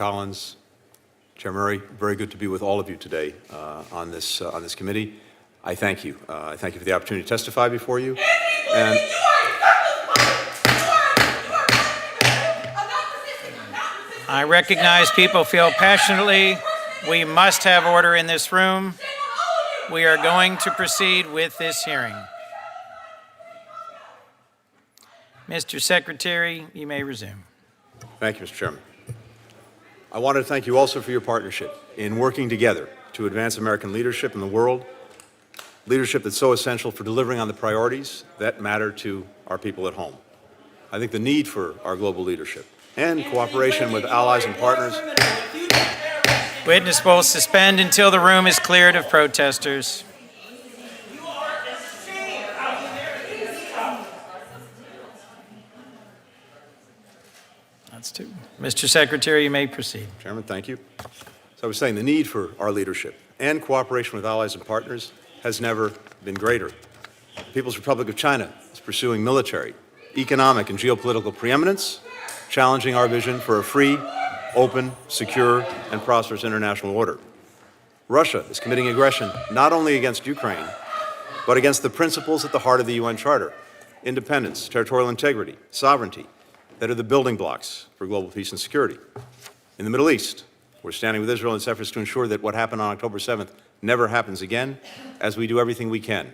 Collins, Chair Murray, very good to be with all of you today on this committee. I thank you. I thank you for the opportunity to testify before you. And I recognize people feel passionately. We must have order in this room. We are going to proceed with this hearing. Mr. Secretary, you may resume. Thank you, Mr. Chairman. I want to thank you also for your partnership in working together to advance American leadership in the world, leadership that's so essential for delivering on the priorities that matter to our people at home. I think the need for our global leadership and cooperation with allies and partners. Witness will suspend until the room is cleared of protesters. That's two. Mr. Secretary, you may proceed. Chairman, thank you. So I was saying the need for our leadership and cooperation with allies and partners has never been greater. The People's Republic of China is pursuing military, economic, and geopolitical preeminence, challenging our vision for a free, open, secure, and prosperous international order. Russia is committing aggression not only against Ukraine, but against the principles at the heart of the UN Charter: independence, territorial integrity, sovereignty, that are the building blocks for global peace and security. In the Middle East, we're standing with Israel in its efforts to ensure that what happened on October 7th never happens again, as we do everything we can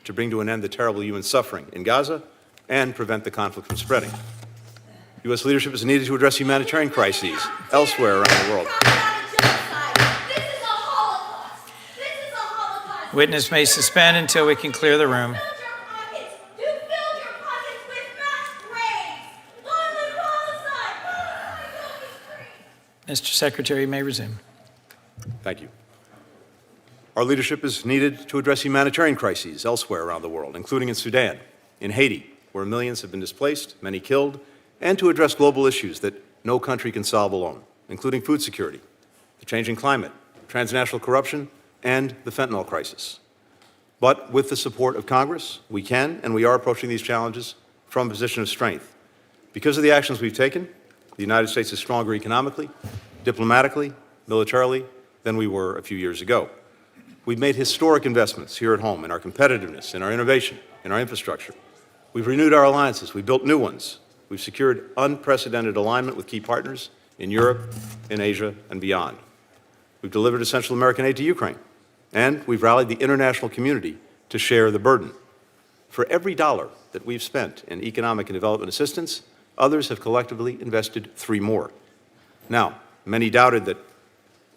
to bring to an end the terrible human suffering in Gaza and prevent the conflict from spreading. U.S. leadership is needed to address humanitarian crises elsewhere around the world. Witness may suspend until we can clear the room. Mr. Secretary, you may resume. Thank you. Our leadership is needed to address humanitarian crises elsewhere around the world, including in Sudan, in Haiti, where millions have been displaced, many killed, and to address global issues that no country can solve alone, including food security, the changing climate, transnational corruption, and the fentanyl crisis. But with the support of Congress, we can and we are approaching these challenges from a position of strength. Because of the actions we've taken, the United States is stronger economically, diplomatically, militarily than we were a few years ago. We've made historic investments here at home in our competitiveness, in our innovation, in our infrastructure. We've renewed our alliances. We've built new ones. We've secured unprecedented alignment with key partners in Europe, in Asia, and beyond. We've delivered essential American aid to Ukraine, and we've rallied the international community to share the burden. For every dollar that we've spent in economic and development assistance, others have collectively invested 3 more. Now, many doubted that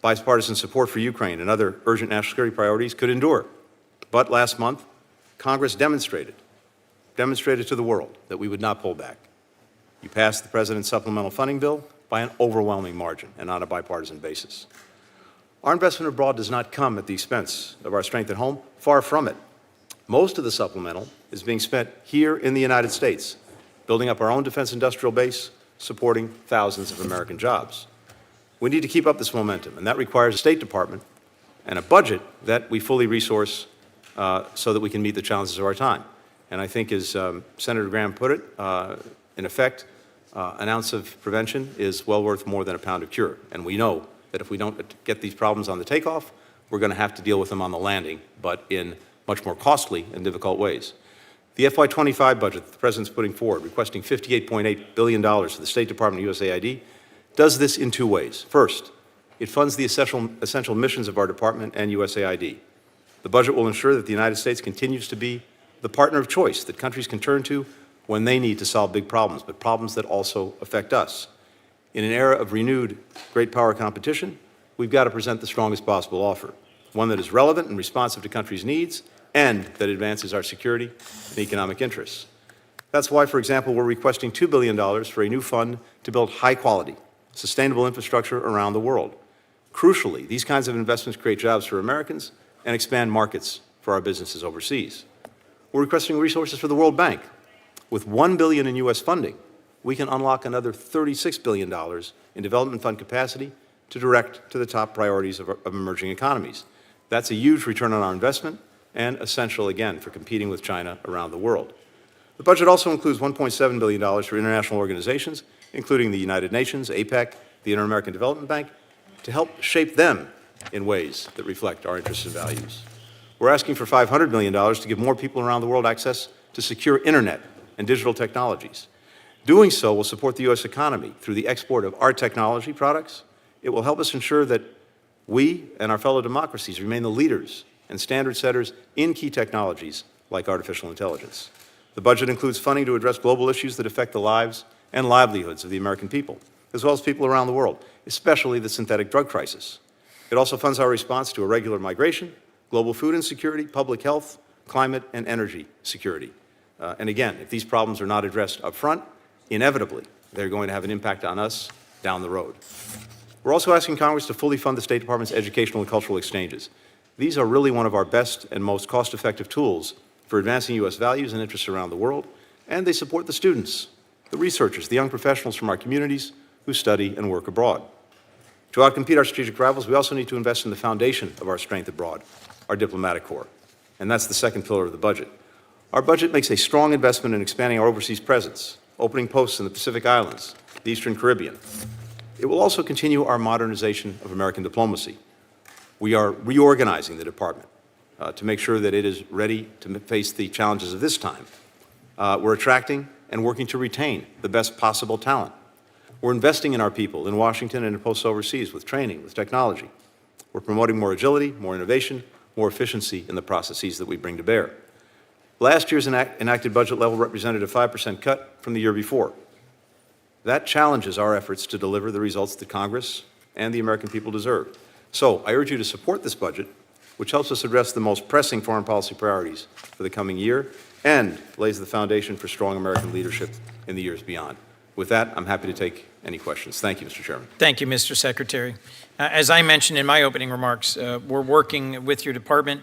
bipartisan support for Ukraine and other urgent national security priorities could endure. But last month, Congress demonstrated to the world that we would not pull back. You passed the President's supplemental funding bill by an overwhelming margin and on a bipartisan basis. Our investment abroad does not come at the expense of our strength at home. Far from it. Most of the supplemental is being spent here in the United States, building up our own defense industrial base, supporting thousands of American jobs. We need to keep up this momentum, and that requires a State Department and a budget that we fully resource so that we can meet the challenges of our time. And I think, as Senator Graham put it, in effect, an ounce of prevention is well worth more than a pound of cure. And we know that if we don't get these problems on the takeoff, we're going to have to deal with them on the landing, but in much more costly and difficult ways. The FY25 budget that the President's putting forward, requesting $58.8 billion for the State Department and USAID, does this in 2 ways. First, it funds the essential missions of our department and USAID. The budget will ensure that the United States continues to be the partner of choice that countries can turn to when they need to solve big problems, but problems that also affect us. In an era of renewed great power competition, we've got to present the strongest possible offer, one that is relevant and responsive to countries' needs and that advances our security and economic interests. That's why, for example, we're requesting $2 billion for a new fund to build high-quality, sustainable infrastructure around the world. Crucially, these kinds of investments create jobs for Americans and expand markets for our businesses overseas. We're requesting resources for the World Bank. With $1 billion in U.S. funding, we can unlock another $36 billion in development fund capacity to direct to the top priorities of emerging economies. That's a huge return on our investment and essential, again, for competing with China around the world. The budget also includes $1.7 billion for international organizations, including the United Nations, APEC, the Inter-American Development Bank, to help shape them in ways that reflect our interests and values. We're asking for $500 million to give more people around the world access to secure internet and digital technologies. Doing so will support the U.S. economy through the export of our technology products. It will help us ensure that we and our fellow democracies remain the leaders and standard setters in key technologies like artificial intelligence. The budget includes funding to address global issues that affect the lives and livelihoods of the American people, as well as people around the world, especially the synthetic drug crisis. It also funds our response to irregular migration, global food insecurity, public health, climate, and energy security. And again, if these problems are not addressed up front, inevitably, they're going to have an impact on us down the road. We're also asking Congress to fully fund the State Department's educational and cultural exchanges. These are really one of our best and most cost-effective tools for advancing U.S. values and interests around the world, and they support the students, the researchers, the young professionals from our communities who study and work abroad. To outcompete our strategic rivals, we also need to invest in the foundation of our strength abroad, our diplomatic corps, and that's the second pillar of the budget. Our budget makes a strong investment in expanding our overseas presence, opening posts in the Pacific Islands, the Eastern Caribbean. It will also continue our modernization of American diplomacy. We are reorganizing the department to make sure that it is ready to face the challenges of this time. We're attracting and working to retain the best possible talent. We're investing in our people in Washington and in posts overseas with training, with technology. We're promoting more agility, more innovation, more efficiency in the processes that we bring to bear. Last year's enacted budget level represented a 5% cut from the year before. That challenges our efforts to deliver the results that Congress and the American people deserve. So I urge you to support this budget, which helps us address the most pressing foreign policy priorities for the coming year and lays the foundation for strong American leadership in the years beyond. With that, I'm happy to take any questions. Thank you, Mr. Chairman. Thank you, Mr. Secretary. As I mentioned in my opening remarks, we're working with your department